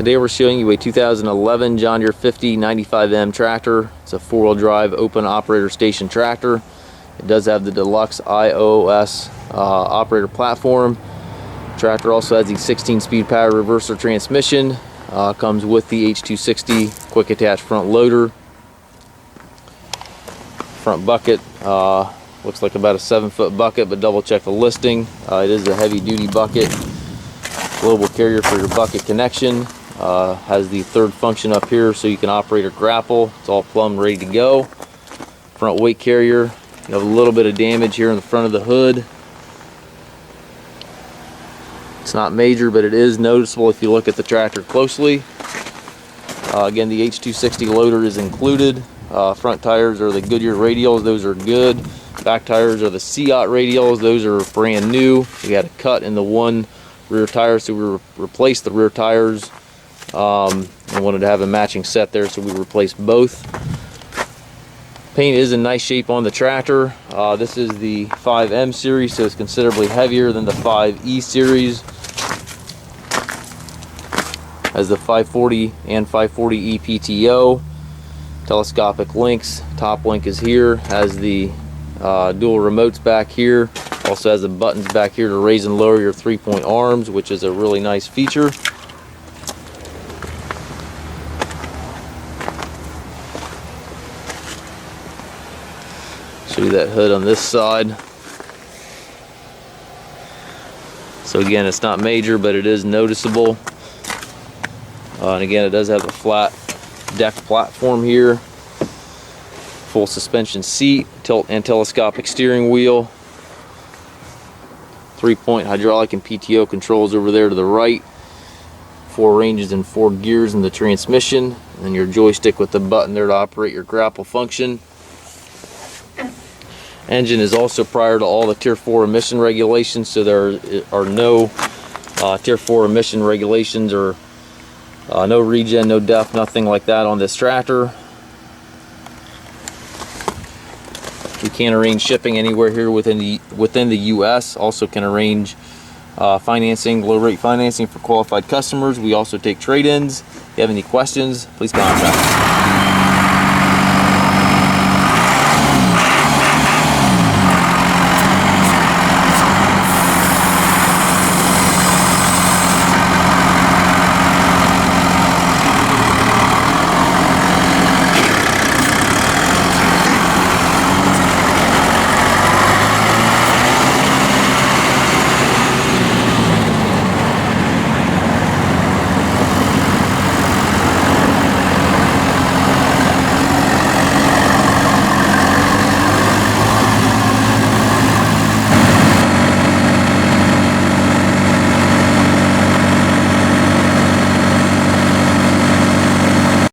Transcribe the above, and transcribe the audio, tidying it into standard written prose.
Today we're showing you a 2011 John Deere 5095M tractor. It's a four-wheel drive open operator station tractor. It does have the Deluxe IOOS operator platform. Tractor also has the 16-speed power reverser transmission. Comes with the H260 quick attach front loader. Front bucket looks like about a 7-foot bucket, but double check the listing. It is a heavy duty bucket. Global carrier for your bucket connection. Has the third function up here so you can operate a grapple. It's all plumbed, ready to go. Front weight carrier. You have a little bit of damage here in the front of the hood. It's not major, but it is noticeable if you look at the tractor closely. Again, the H260 loader is included. Front tires are the Goodyear Radials. Those are good. Back tires are the Seat Radials. Those are brand new. We had a cut in the one rear tire, so we replaced the rear tires. I wanted to have a matching set there, so we replaced both. Paint is in nice shape on the tractor. This is the 5M series, so it's considerably heavier than the 5E series. Has the 540 and 540E PTO. Telescopic links. Top link is here. Has the dual remotes back here. Also has the buttons back here to raise and lower your 3-point arms, which is a really nice feature. Show you that hood on this side. So again, it's not major, but it is noticeable. And again, it does have a flat deck platform here. Full suspension seat, tilt and telescopic steering wheel. 3-point hydraulic and PTO controls over there to the right. 4 ranges and 4 gears in the transmission. And then your joystick with the button there to operate your grapple function. Engine is also prior to all the Tier 4 emission regulations, so there are no Tier 4 emission regulations or no regen, no def, nothing like that on this tractor. We can arrange shipping anywhere here within the US. Also can arrange financing, low rate financing for qualified customers. We also take trade-ins. If you have any questions, please contact us.